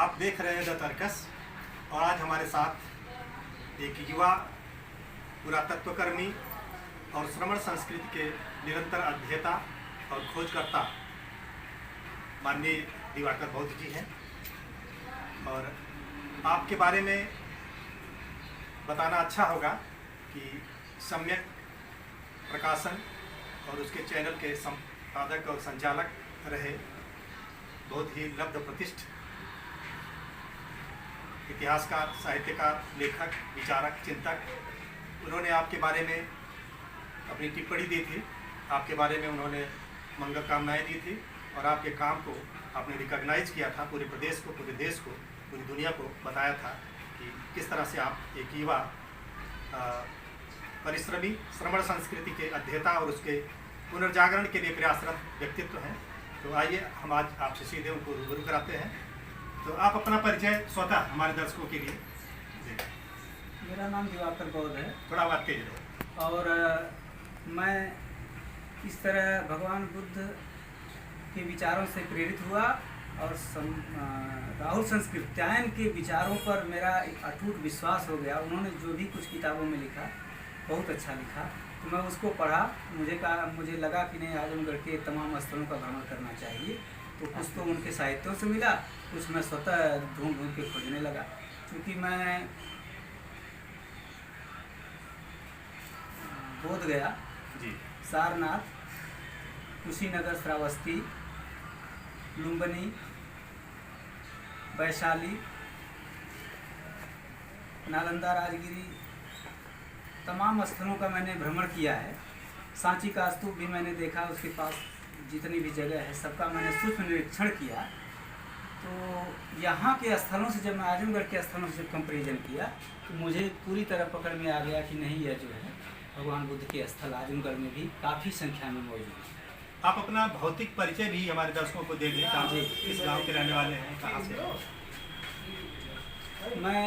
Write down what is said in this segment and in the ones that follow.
आप देख रहे हैं द तर्कस और आज हमारे साथ एक युवा पुरातत्वकर्मी और श्रमण संस्कृति के निरंतर अध्येता और खोजकर्ता माननीय दिवाकर बौद्ध जी हैं और आपके बारे में बताना अच्छा होगा कि सम्यक प्रकाशन और उसके चैनल के संपादक और संचालक रहे बहुत ही लब्ध प्रतिष्ठ इतिहासकार, साहित्यकार, लेखक, विचारक, चिंतक। उन्होंने आपके बारे में अपनी टिप्पणी दी थी, आपके बारे में उन्होंने मंगल कामनाएं दी थी और आपके काम को आपने रिकॉग्नाइज किया था, पूरे प्रदेश को, पूरे देश को, पूरी दुनिया को बताया था कि किस तरह से आप एक युवा परिश्रमी श्रमण संस्कृति के अध्येता और उसके पुनर्जागरण के लिए प्रयासरत व्यक्तित्व हैं। तो आइए हम आज आपसे सीधे उनको रूबरू कराते हैं। तो आप अपना परिचय स्वतः हमारे दर्शकों के लिए दें। मेरा नाम दिवाकर बौद्ध है। थोड़ा बात तेज रहो। और मैं इस तरह भगवान बुद्ध के विचारों से प्रेरित हुआ और राहुल संस्कृत्यायन के विचारों पर मेरा एक अटूट विश्वास हो गया। उन्होंने जो भी कुछ किताबों में लिखा बहुत अच्छा लिखा, तो मैं उसको पढ़ा। मुझे लगा कि नहीं, आजमगढ़ के तमाम स्थलों का भ्रमण करना चाहिए। तो कुछ तो उनके साहित्यों से मिला, कुछ मैं स्वतः ढूंढ के खोजने लगा। क्योंकि मैं बोध गया जी, सारनाथ, कुशीनगर, श्रावस्ती, लुम्बिनी, वैशाली, नालंदा, राजगिरी, तमाम स्थलों का मैंने भ्रमण किया है। सांची का स्तूप भी मैंने देखा, उसके पास जितनी भी जगह है सबका मैंने सूक्ष्म निरीक्षण किया। तो यहाँ के स्थलों से जब मैं आजमगढ़ के स्थलों से जब कंपेरिजन किया तो मुझे पूरी तरह पकड़ में आ गया कि नहीं, यह जो है भगवान बुद्ध के स्थल आजमगढ़ में भी काफ़ी संख्या में मौजूद है। आप अपना भौतिक परिचय भी हमारे दर्शकों को दे दें। कहाँ जी, इस गांव के रहने वाले हैं, कहाँ से? मैं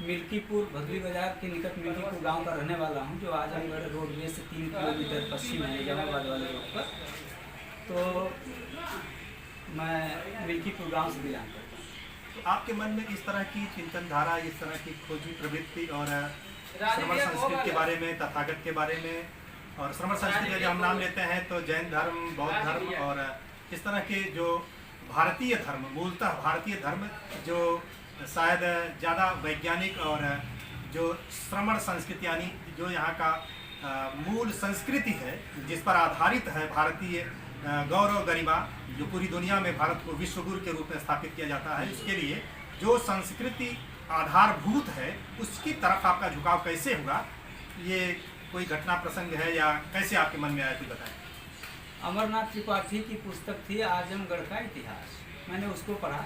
मिल्कीपुर, भदली बाजार के निकट मिल्कीपुर गांव का रहने वाला हूं, जो आजमगढ़ रोडवे से 3 किलोमीटर पश्चिम है, निजामाबाद वाले रोड पर। तो मैं मिल्कीपुर गांव से बिलोंग करता हूँ। तो आपके मन में इस तरह की चिंतन धारा, इस तरह की खोजी प्रवृत्ति और श्रमण संस्कृति के बारे में, तथागत के बारे में, और श्रमण संस्कृति का जब हम नाम लेते हैं तो जैन धर्म, बौद्ध धर्म और इस तरह के जो भारतीय धर्म, मूलतः भारतीय धर्म, जो शायद ज़्यादा वैज्ञानिक और जो श्रमण संस्कृति यानी जो यहाँ का मूल संस्कृति है, जिस पर आधारित है भारतीय गौरव गरिमा, जो पूरी दुनिया में भारत को विश्वगुरु के रूप में स्थापित किया जाता है, उसके लिए जो संस्कृति आधारभूत है उसकी तरफ आपका झुकाव कैसे हुआ? ये कोई घटना प्रसंग है या कैसे आपके मन में आया, कुछ बताएं। अमरनाथ त्रिपाठी की पुस्तक थी आजमगढ़ का इतिहास, मैंने उसको पढ़ा,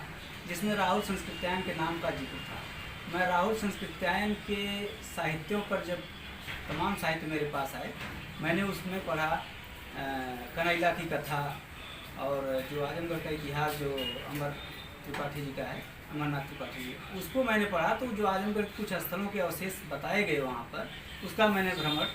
जिसमें राहुल संस्कृत्यायन के नाम का जिक्र था। मैं राहुल संस्कृत्यायन के साहित्यों पर जब तमाम साहित्य मेरे पास आए, मैंने उसमें पढ़ा कनैला की कथा और जो आजमगढ़ का इतिहास जो अमर त्रिपाठी जी का है, अमरनाथ त्रिपाठी जी, उसको मैंने पढ़ा। तो जो आजमगढ़ के कुछ स्थलों के अवशेष बताए गए वहाँ पर, उसका मैंने भ्रमण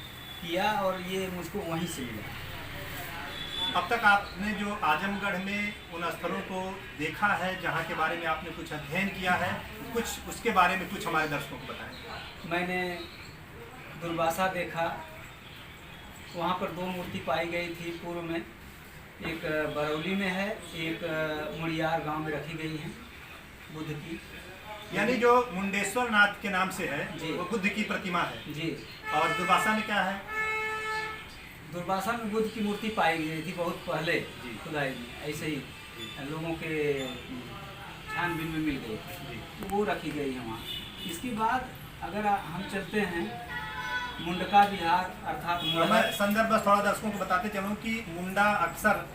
किया और ये मुझको वहीं से मिला। अब तक आपने जो आजमगढ़ में उन स्थलों को देखा है जहाँ के बारे में आपने कुछ अध्ययन किया है, कुछ उसके बारे में कुछ हमारे दर्शकों को बताएं। मैंने दुर्वासा देखा, वहाँ पर 2 मूर्ति पाई गई थी पूर्व में, एक बरौली में है, एक मुड़ियार गांव में रखी गई है बुद्ध की। यानी जो मुंडेश्वर नाथ के नाम से है जी, वो बुद्ध की प्रतिमा है जी। और दुर्वासा में क्या है? दुर्वासा में बुद्ध की मूर्ति पाई गई थी बहुत पहले जी, खुदाई में, ऐसे ही लोगों के छानबीन में मिल गई थी, तो वो रखी गई है वहाँ। इसके बाद अगर हम चलते हैं मुंडका विहार अर्थात मैं संदर्भ बस थोड़ा दर्शकों को बताते चलूँ कि मुंडा अक्सर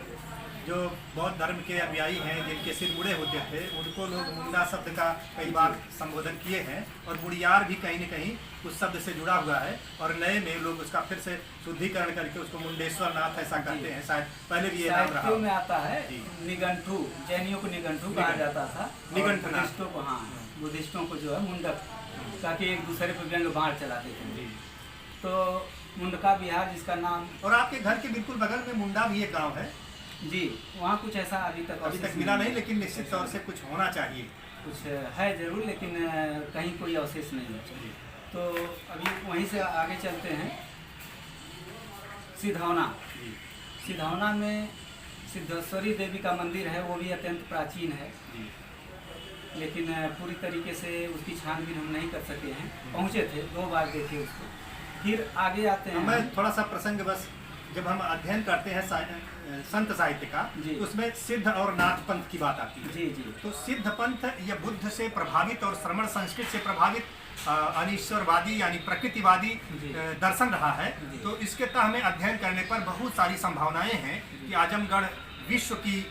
जो बौद्ध धर्म के अनुयायी हैं, जिनके सिर मुड़े होते थे, उनको लोग मुंडा शब्द का कई बार संबोधन किए हैं और मुड़ियार भी कहीं न कहीं उस शब्द से जुड़ा हुआ है और नए में लोग उसका फिर से शुद्धिकरण करके उसको मुंडेश्वर नाथ ऐसा कहते हैं। शायद पहले भी ये नाम रहा में आता है। निघंटू, जैनियों को निघंटू कहा जाता था, निघंटू, बुद्धिस्टों को, हाँ, बुद्धिस्टों को जो है मुंडक, ताकि एक दूसरे पर व्यंग बाढ़ चलाते थे। तो मुंडका विहार जिसका नाम, और आपके घर के बिल्कुल बगल में मुंडा भी एक गांव है, जी, वहाँ कुछ ऐसा अभी तक मिला नहीं, लेकिन निश्चित तौर से कुछ होना चाहिए। कुछ है ज़रूर, लेकिन कहीं कोई अवशेष नहीं है। तो अभी वहीं से आगे चलते हैं। सिधौना। सिधौना में सिद्धेश्वरी देवी का मंदिर है, वो भी अत्यंत प्राचीन है, लेकिन पूरी तरीके से उसकी छानबीन हम नहीं कर सके हैं। पहुँचे थे, 2 बार देखे उसको। फिर आगे आते हैं। मैं थोड़ा सा प्रसंग, बस जब हम अध्ययन करते हैं संत साहित्य का, तो उसमें सिद्ध और नाथ पंथ की बात आती है। जी जी। तो सिद्ध पंथ यह बुद्ध से प्रभावित और श्रमण संस्कृत से प्रभावित अनीश्वरवादी यानी प्रकृतिवादी दर्शन रहा है। तो इसके तह में अध्ययन करने पर बहुत सारी संभावनाएं हैं कि आजमगढ़ विश्व की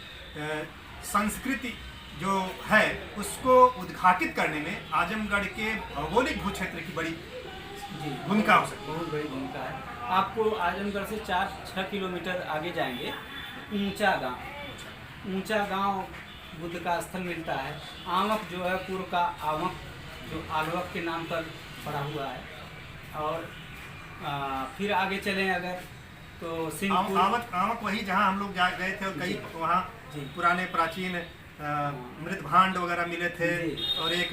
संस्कृति जो है उसको उद्घाटित करने में आजमगढ़ के भौगोलिक भूक्षेत्र की बड़ी भूमिका हो सकती है। बहुत बड़ी भूमिका है। आपको आजमगढ़ से 4-6 किलोमीटर आगे जाएंगे, ऊंचा गांव बुद्ध का स्थल मिलता है। आमक जो है, पूर्व का आमक जो आलवक के नाम पर पड़ा हुआ है। और फिर आगे चलें अगर तो सिंहपुर। आमक वही जहां हम लोग गए थे, और कई वहाँ पुराने प्राचीन मृत भांड वगैरह मिले थे, और एक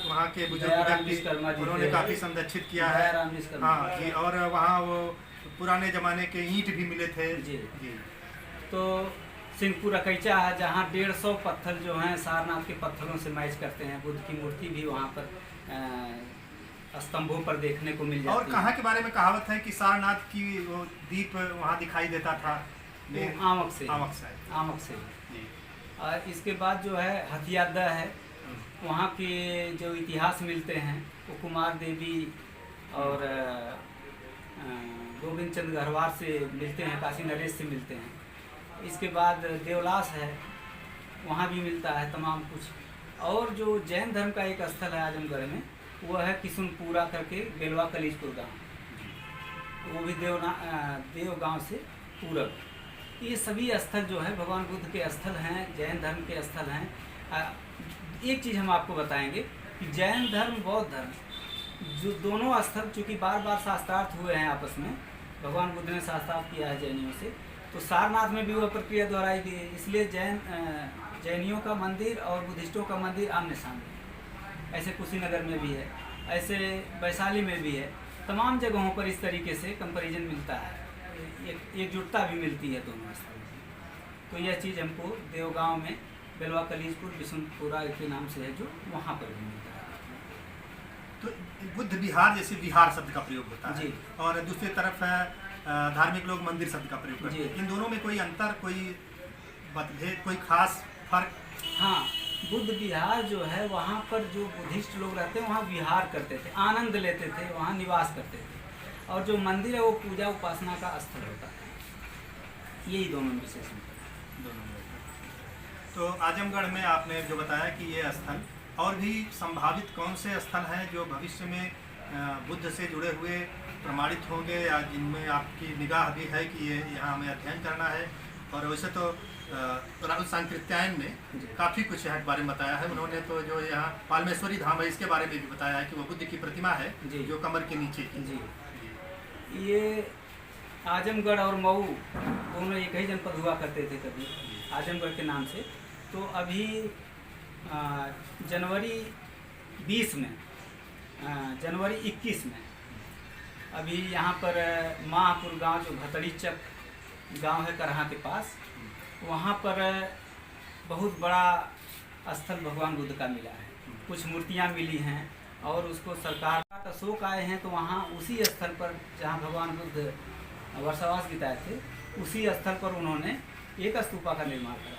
वहाँ के बुजुर्ग व्यक्ति उन्होंने काफी संरक्षित किया है। हाँ जी, और वहाँ वो पुराने जमाने के ईंट भी मिले थे। जी। तो सिंहपुर अकैचा है, जहाँ 150 पत्थर जो हैं सारनाथ के पत्थरों से मैच करते हैं। बुद्ध की मूर्ति भी वहाँ पर स्तंभों पर देखने को मिल जाती है। और कहाँ के बारे में कहावत है कि सारनाथ की वो दीप वहाँ दिखाई देता था? आमक से। और इसके बाद जो है हथियारदह है। वहाँ के जो इतिहास मिलते हैं वो कुमार देवी और गोविंद चंद गढ़वार से मिलते हैं, काशी नरेश से मिलते हैं। इसके बाद देवलास है, वहाँ भी मिलता है तमाम कुछ। और जो जैन धर्म का एक स्थल है आजमगढ़ में, वो है किशुनपुरा करके बेलवा कलीजपुर गाँव, वो भी देव गाँव से पूरब। ये सभी स्थल जो है भगवान बुद्ध के स्थल हैं, जैन धर्म के स्थल हैं। एक चीज़ हम आपको बताएंगे कि जैन धर्म, बौद्ध धर्म, जो दोनों स्थल चूँकि बार बार शास्त्रार्थ हुए हैं आपस में, भगवान बुद्ध ने शास्त्रार्थ किया है जैनियों से, तो सारनाथ में भी वह प्रक्रिया दोहराई गई है। इसलिए जैनियों का मंदिर और बुद्धिस्टों का मंदिर आमने सामने है। ऐसे कुशीनगर में भी है, ऐसे वैशाली में भी है। तमाम जगहों पर इस तरीके से कंपैरिजन मिलता है, एकजुटता भी मिलती है दोनों स्थलों में। तो यह चीज़ हमको देवगांव में बेलवा कलीजपुर किशुनपुरा के नाम से है, जो वहाँ पर भी मिलता है। तो बुद्ध विहार, जैसे विहार शब्द का प्रयोग होता है, जी। और दूसरी तरफ धार्मिक लोग मंदिर शब्द का प्रयोग करते हैं। इन दोनों में कोई अंतर, कोई मतभेद, कोई खास फर्क? हाँ, बुद्ध विहार जो है, वहाँ पर जो बुद्धिस्ट लोग रहते हैं वहाँ विहार करते थे, आनंद लेते थे, वहाँ निवास करते थे। और जो मंदिर है वो पूजा उपासना का स्थल होता है। यही दोनों विशेष दोनों में। तो आजमगढ़ में आपने जो बताया कि ये स्थल, और भी संभावित कौन से स्थल हैं जो भविष्य में बुद्ध से जुड़े हुए प्रमाणित होंगे, या जिनमें आपकी निगाह भी है कि ये यहाँ हमें अध्ययन करना है? और वैसे तो राहुल सांकृत्यायन ने काफ़ी कुछ यहाँ के बारे में बताया है। उन्होंने तो जो यहाँ पालमेश्वरी धाम है, इसके बारे में भी बताया है कि वो बुद्ध की प्रतिमा है जो कमर के नीचे की। जी। ये आजमगढ़ और मऊ दोनों एक ही जनपद हुआ करते थे कभी, आजमगढ़ के नाम से। तो अभी जनवरी 20 में, जनवरी 21 में अभी यहाँ पर माहपुर गांव, जो भतड़ी चक गांव है करहा के पास, वहाँ पर बहुत बड़ा स्थल भगवान बुद्ध का मिला है। कुछ मूर्तियाँ मिली हैं, और उसको सरकार अशोक आए हैं, तो वहाँ उसी स्थल पर जहाँ भगवान बुद्ध वर्षावास बिताए थे, उसी स्थल पर उन्होंने एक स्तूपा का निर्माण कराया।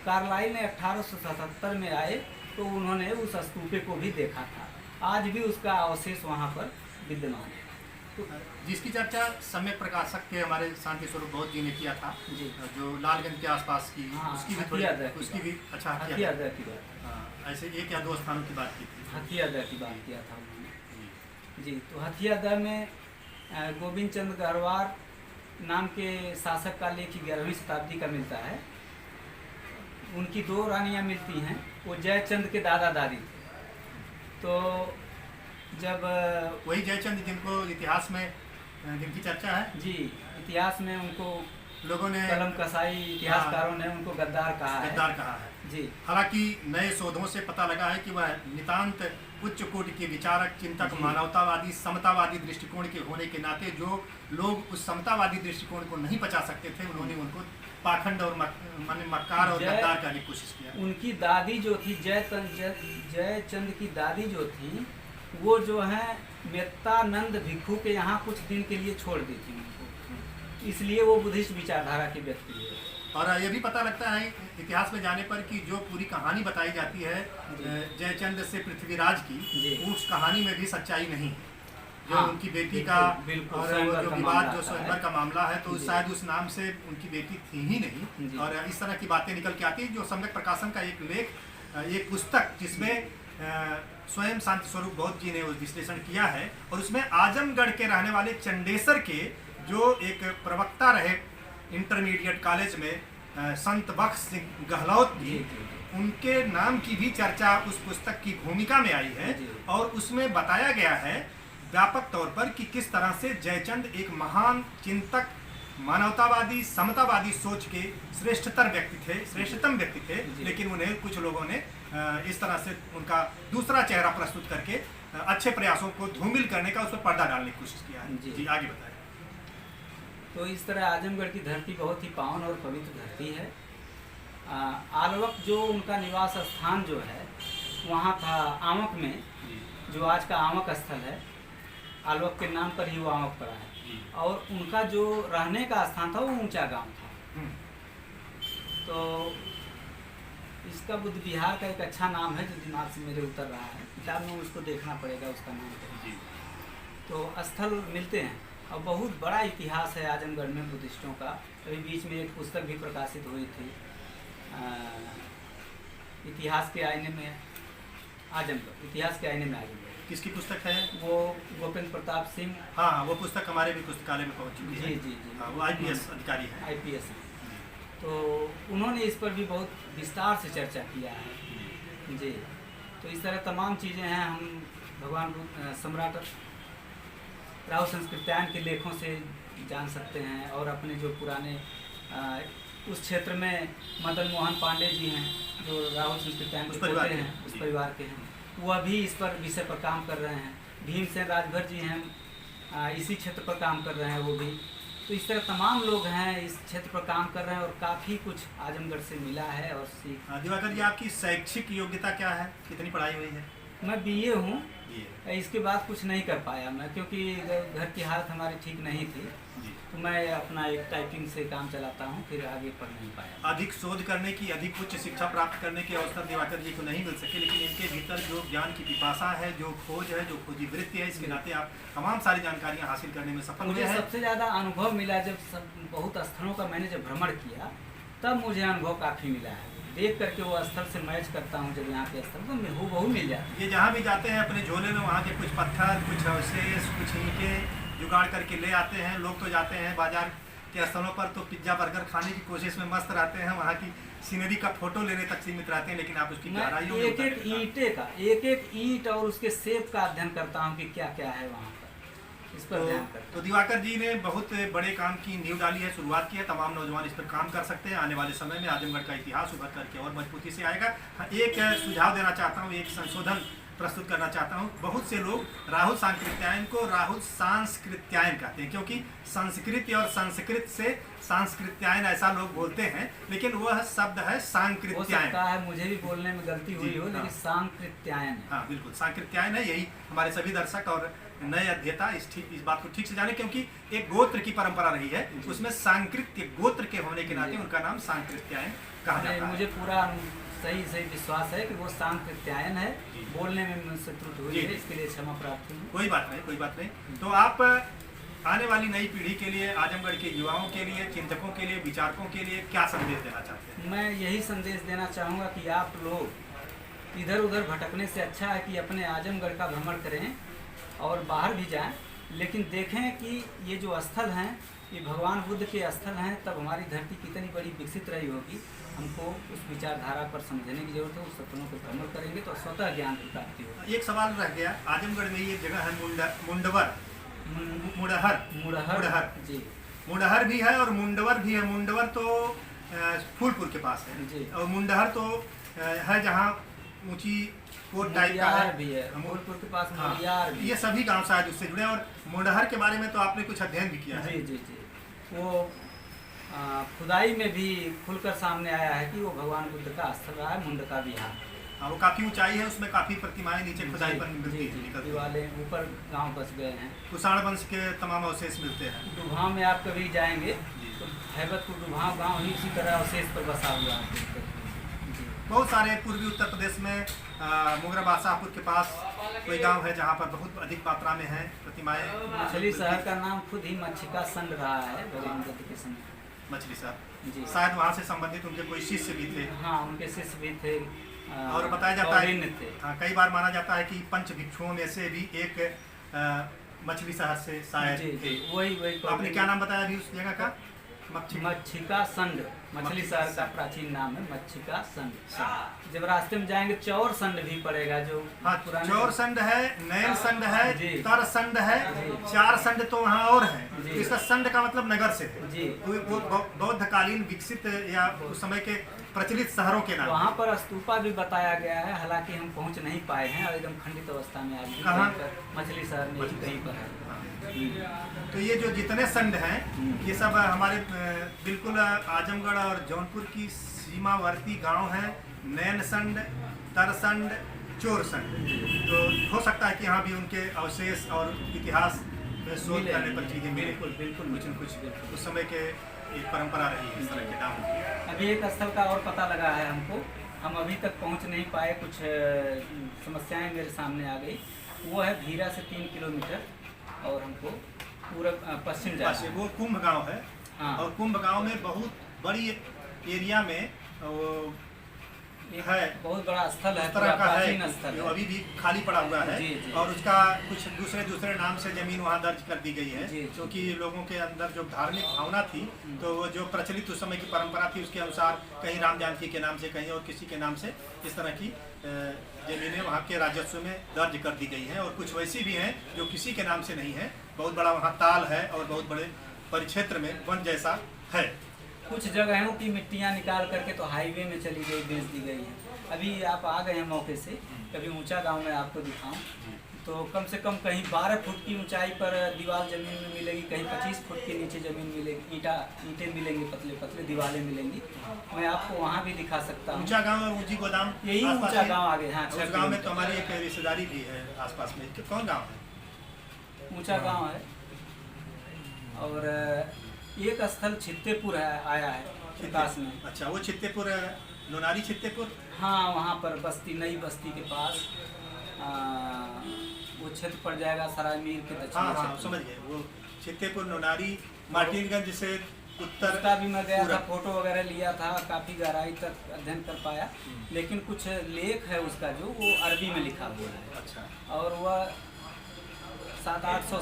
कार्लाइल ने 1877 में आए तो उन्होंने उस स्तूपे को भी देखा था। आज भी उसका अवशेष वहाँ पर विद्यमान है। तो जिसकी चर्चा समय प्रकाशक के हमारे शांति स्वरूप बौद्ध जी ने किया था, जी, जो लालगंज के आसपास की, उसकी भी अच्छा हथियारदह की बात, ऐसे 1 या 2 स्थानों की बात की थी। हथियारदह की बात किया था उन्होंने। जी, तो हथियारदह में गोविंद चंद गढ़वार नाम के शासक का लेख 11वीं शताब्दी का मिलता है। उनकी 2 रानियाँ मिलती हैं, वो जयचंद के दादा दादी थे। तो जब वही जयचंद जिनको इतिहास में जिनकी चर्चा है, जी, इतिहास में उनको लोगों ने कलम कसाई इतिहासकारों ने उनको गद्दार कहा है। गद्दार कहा है जी। हालांकि नए शोधों से पता लगा है कि वह नितांत उच्च कोटि के विचारक, चिंतक, मानवतावादी, समतावादी दृष्टिकोण के होने के नाते जो लोग उस समतावादी दृष्टिकोण को नहीं पचा सकते थे, उन्होंने उनको पाखंड और मक्कार और गद्दार करने की कोशिश किया। उनकी दादी जो थी जयचंद की दादी जो थी, वो जो है मेत्तानंद भिक्षु के यहाँ कुछ दिन के लिए छोड़ दी थी उनको, इसलिए वो बुद्धिस्ट विचारधारा के व्यक्ति है। और ये भी पता लगता है इतिहास में जाने पर कि जो पूरी कहानी बताई जाती है जयचंद से पृथ्वीराज की, उस कहानी में भी सच्चाई नहीं है। जो हाँ, उनकी बेटी का और जो विवाद, जो स्वयंवर का मामला है, तो शायद उस नाम से उनकी बेटी थी ही नहीं। और इस तरह की बातें निकल के आती है। जो सम्यक प्रकाशन का एक लेख, एक पुस्तक जिसमें स्वयं शांति स्वरूप बौद्ध जी ने उस विश्लेषण किया है, और उसमें आजमगढ़ के रहने वाले चंडेसर के जो एक प्रवक्ता रहे इंटरमीडिएट कॉलेज में, संत बख्श सिंह गहलोत जी, उनके नाम की भी चर्चा उस पुस्तक की भूमिका में आई है। और उसमें बताया गया है व्यापक तौर पर कि किस तरह से जयचंद एक महान चिंतक, मानवतावादी, समतावादी सोच के श्रेष्ठतम व्यक्ति थे, लेकिन उन्हें कुछ लोगों ने इस तरह से उनका दूसरा चेहरा प्रस्तुत करके अच्छे प्रयासों को धूमिल करने का, उस पर पर्दा डालने की कोशिश किया है। जी आगे बताएं। तो इस तरह आजमगढ़ की धरती बहुत ही पावन और पवित्र धरती है। आलवक जो उनका निवास स्थान जो है, वहाँ था आमक में, जो आज का आमक स्थल है, आलवक के नाम पर ही वो आमक पड़ा है। और उनका जो रहने का स्थान था वो ऊंचा गांव था। तो इसका बुद्ध विहार का एक अच्छा नाम है जो दिमाग से मेरे उतर रहा है, किताब में उसको देखना पड़ेगा उसका नाम। तो स्थल मिलते हैं और बहुत बड़ा इतिहास है आजमगढ़ में बुद्धिस्टों का। अभी बीच में एक पुस्तक भी प्रकाशित हुई थी, इतिहास के आईने में आजमगढ़, इतिहास के आईने में आजमगढ़। किसकी पुस्तक है वो? गोपेंद्र प्रताप सिंह। हाँ, वो पुस्तक हमारे भी पुस्तकालय में पहुंच चुकी है। जी। वो IPS अधिकारी है। IPS है। तो उन्होंने इस पर भी बहुत विस्तार से चर्चा किया है। जी। तो इस तरह तमाम चीज़ें हैं, हम भगवान सम्राट राहुल संस्कृत्यायन के लेखों से जान सकते हैं। और अपने जो पुराने उस क्षेत्र में मदन मोहन पांडे जी हैं, जो राहुल संस्कृत्यायन के पोते हैं, उस परिवार के हैं, वह भी इस पर विषय पर काम कर रहे हैं। भीमसेन राजभर जी हैं, इसी क्षेत्र पर काम कर रहे हैं वो भी। तो इस तरह तमाम लोग हैं इस क्षेत्र पर काम कर रहे हैं, और काफ़ी कुछ आजमगढ़ से मिला है और सीख। दिवाकर जी, आपकी शैक्षिक योग्यता क्या है? कितनी पढ़ाई हुई है? मैं BA हूँ। इसके बाद कुछ नहीं कर पाया मैं, क्योंकि घर की हालत हमारी ठीक नहीं थी। तो मैं अपना एक टाइपिंग से काम चलाता हूँ, फिर आगे पढ़ नहीं पाया। अधिक शोध करने की, अधिक उच्च शिक्षा प्राप्त करने के अवसर दिवाकर जी को नहीं मिल सके, लेकिन इनके भीतर जो ज्ञान की पिपासा है, जो खोज है, जो खोजी वृत्ति है, इसके नाते आप तमाम सारी जानकारियाँ हासिल करने में सफल हुए हैं। मुझे सबसे ज़्यादा अनुभव मिला जब बहुत स्थलों का मैंने जब भ्रमण किया, तब मुझे अनुभव काफ़ी मिला है। देख करके वो स्थल से मैच करता हूँ, जब यहाँ के स्थल तो मैं हूबहू मिल जाता है। ये जहाँ भी जाते हैं अपने झोले में वहाँ के कुछ पत्थर, कुछ अवशेष, कुछ ईंटें जुगाड़ करके ले आते हैं। लोग तो जाते हैं बाजार के स्थलों पर तो पिज्जा बर्गर खाने की कोशिश में मस्त रहते हैं, वहाँ की सीनरी का फोटो लेने तक सीमित रहते हैं, लेकिन आप उसकी गहराइयों में एक ईंटे का, एक ईंट और उसके शेप का अध्ययन करता हूँ कि क्या क्या है वहाँ पर, इस पर ध्यान करता हूँ। तो दिवाकर जी ने बहुत बड़े काम की नींव डाली है, शुरुआत की है। तमाम नौजवान इस पर काम कर सकते हैं। आने वाले समय में आजमगढ़ का इतिहास उभर करके और मजबूती से आएगा। एक सुझाव देना चाहता हूँ, एक संशोधन प्रस्तुत करना चाहता हूँ। बहुत से लोग राहुल सांकृत्यायन को राहुल सांस्कृत्यायन कहते हैं, क्योंकि संस्कृत और संस्कृत से सांस्कृत्यायन ऐसा लोग बोलते हैं, लेकिन वह शब्द है सांकृत्यायन। है मुझे भी बोलने में गलती हुई हो, लेकिन सांकृत्यायन है। हाँ बिल्कुल, सांकृत्यायन है। यही हमारे सभी दर्शक और नए अध्येता इस बात को ठीक से जाने, क्योंकि एक गोत्र की परंपरा रही है, उसमें सांकृत्य गोत्र के होने के नाते उनका नाम सांकृत्यायन कहा जाता है। मुझे पूरा सही विश्वास है कि वो सांकृत्यायन है। बोलने में मुझसे त्रुटि हुई है, इसके लिए क्षमा प्रार्थी हूँ। कोई बात नहीं। तो आप आने वाली नई पीढ़ी के लिए, आजमगढ़ के युवाओं के लिए, चिंतकों के लिए, विचारकों के लिए क्या संदेश देना चाहते हैं? मैं यही संदेश देना चाहूँगा कि आप लोग इधर उधर भटकने से अच्छा है कि अपने आजमगढ़ का भ्रमण करें और बाहर भी जाएं, लेकिन देखें कि ये जो स्थल हैं, ये भगवान बुद्ध के स्थल हैं। तब हमारी धरती कितनी बड़ी विकसित रही होगी, हमको उस विचारधारा पर समझने की जरूरत है। उस सपनों को भ्रमण करेंगे तो स्वतः ज्ञान की प्राप्ति होगी। एक सवाल रह गया, आजमगढ़ में ये जगह है मुंडहर। जी। मुंडहर भी है और मुंडवर भी है। मुंडवर तो फूलपुर के पास जी। है और मुंडहर तो है जहाँ ऊंची कोट टाइप का है भी है, फूलपुर के पास हाँ, मुड़ियार भी ये सभी गांव शायद उससे जुड़े हैं। और मुंडहर के बारे में तो आपने कुछ अध्ययन भी किया है। जी जी जी। वो खुदाई में भी खुलकर सामने आया है कि वो भगवान बुद्ध का स्थल रहा है, मुंडका विहार। हाँ, वो काफी ऊंचाई है, उसमें काफी प्रतिमाएं नीचे खुदाई पर मिलती हैं। दीवाले ऊपर गांव बस गए हैं। कुषाण वंश के तमाम अवशेष मिलते हैं। डुभाव में आप कभी जाएंगे तो हैबतपुर डुभाव गांव ही इसी तरह अवशेष पर बसा हुआ है। बहुत सारे पूर्वी उत्तर प्रदेश में मुगरा बादशाहपुर के पास कोई गांव है जहां पर बहुत अधिक मात्रा में है प्रतिमाएं। मछली शहर का नाम खुद ही मच्छिका संड रहा है गरीब के समय। मछली शहर जी, शायद वहां से संबंधित उनके कोई शिष्य भी थे। हाँ, उनके शिष्य भी थे और बताया जाता है थे। हाँ, कई बार माना जाता है कि पंच भिक्षुओं में से भी एक मछली शहर से शायद थे। वही आपने क्या नाम बताया अभी उस जगह का? मच्छिका संड, मछली शहर का प्राचीन नाम है मच्छिका संड। जब रास्ते में जाएंगे चौर संड भी पड़ेगा, जो हाँ, चौर संड है, नयन संड है, तर संड है, चार संड तो वहाँ और है। तो इसका संड का मतलब नगर से है जी। वो बौद्धकालीन विकसित या उस समय के प्रचलित शहरों के नाम। वहाँ पर स्तूपा भी बताया गया है, हालांकि हम पहुँच नहीं पाए हैं और एकदम खंडित अवस्था में आज भी मछली शहर में कहीं पर है। तो ये जो जितने संड हैं ये सब हमारे बिल्कुल आजमगढ़ और जौनपुर की सीमावर्ती गांव हैं। नयन संड, तरसंड, चोर संड। तो हो सकता है कि यहाँ भी उनके अवशेष और इतिहास में शोध करने पर चीजें मिले। बिल्कुल कुछ न कुछ उस समय के एक परंपरा रही है इस तरह के नाम की। अभी एक स्थल का और पता लगा है हमको, हम अभी तक पहुँच नहीं पाए, कुछ समस्याएं मेरे सामने आ गई। वो है भीरा से 3 किलोमीटर और हमको पूरा पश्चिम जाना है। वो कुंभ गांव है। हाँ। और कुंभ गांव में बहुत बड़ी एरिया में है, बहुत बड़ा स्थल है, इस तरह का है स्थल जो है। अभी भी खाली पड़ा हुआ है। जी। और उसका कुछ दूसरे नाम से जमीन वहाँ दर्ज कर दी गई है, क्योंकि लोगों के अंदर जो धार्मिक भावना थी, तो वो जो प्रचलित उस समय की परंपरा थी उसके अनुसार कहीं राम जानकी के नाम से, कहीं और किसी के नाम से इस तरह की जमीनें वहाँ के राजस्व में दर्ज कर दी गई हैं। और कुछ वैसी भी हैं जो किसी के नाम से नहीं है। बहुत बड़ा वहाँ ताल है और बहुत बड़े परिक्षेत्र में वन जैसा है। कुछ जगहों की मिट्टियाँ निकाल करके तो हाईवे में चली गई, बेच दी गई है। अभी आप आ गए हैं मौके से, कभी ऊंचा गांव में आपको दिखाऊं तो कम से कम कहीं 12 फुट की ऊंचाई पर दीवार जमीन में मिलेगी, कहीं 25 फुट के नीचे जमीन मिलेगी, ईंटें मिलेंगी, पतले पतले दीवारें मिलेंगी। मैं आपको वहाँ भी दिखा सकता हूँ। ऊंचा गांव और ऊंची गोदाम, यही ऊंचा गांव आगे। हाँ, उस गांव में तो हमारी एक रिश्तेदारी भी है आसपास में। कौन गांव है? ऊंचा गांव है। और एक स्थल छित्तेपुर आया है विकास में। अच्छा, वो छित्तेपुर, लोनारी छित्तेपुर। हाँ, वहाँ पर बस्ती, नई बस्ती के पास वो क्षेत्र पड़ जाएगा सरायमीर के दक्षिण। हाँ, समझ गए। वो छित्तेपुर, लोनारी, मार्टिनगंज से उत्तर का भी मैं गया था, फोटो वगैरह लिया था, काफ़ी गहराई तक अध्ययन कर पाया। लेकिन कुछ लेख है उसका जो वो अरबी में लिखा हुआ है। अच्छा। और वह 800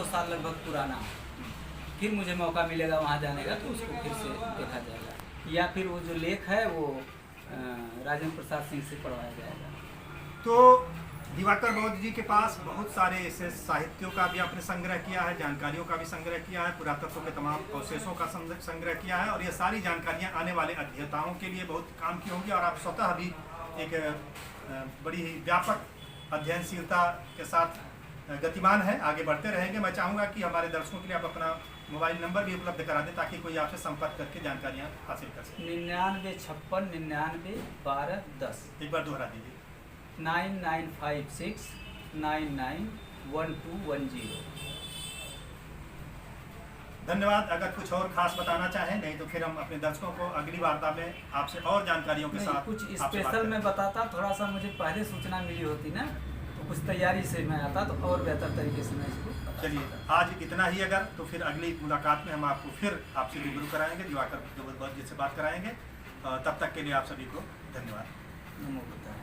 साल लगभग पुराना है। फिर मुझे मौका मिलेगा वहाँ जाने का तो उसको फिर से देखा जाएगा, या फिर वो जो लेख है वो राजेंद्र प्रसाद सिंह से पढ़वाया जाएगा। तो दिवाकर बौद्ध जी के पास बहुत सारे ऐसे साहित्यों का भी आपने संग्रह किया है, जानकारियों का भी संग्रह किया है, पुरातत्व के तमाम अवशेषों का संग्रह किया है। और ये सारी जानकारियाँ आने वाले अध्येताओं के लिए बहुत काम की होंगी। और आप स्वतः भी एक बड़ी व्यापक अध्ययनशीलता के साथ गतिमान है, आगे बढ़ते रहेंगे। मैं चाहूँगा कि हमारे दर्शकों के लिए आप अपना मोबाइल नंबर भी उपलब्ध करा दें ताकि कोई आपसे संपर्क करके जानकारियाँ हासिल कर सके। 9956 99 12 10। एक बार दोहरा दीजिए। 9956 99 1210। धन्यवाद। अगर कुछ और खास बताना चाहें, नहीं तो फिर हम अपने दर्शकों को अगली वार्ता में आपसे और जानकारियों के साथ कुछ स्पेशल में बताता, थोड़ा सा मुझे पहले सूचना मिली होती ना, तो कुछ तैयारी से मैं आता तो और बेहतर तरीके से मैं इसको। चलिए, आज इतना ही। अगर तो फिर अगली मुलाकात में हम आपको फिर आपसे रूबरू कराएंगे, दिवाकर बौद्ध जी से बात कराएंगे। तब तक के लिए आप सभी को धन्यवाद। नमो बुद्धाय।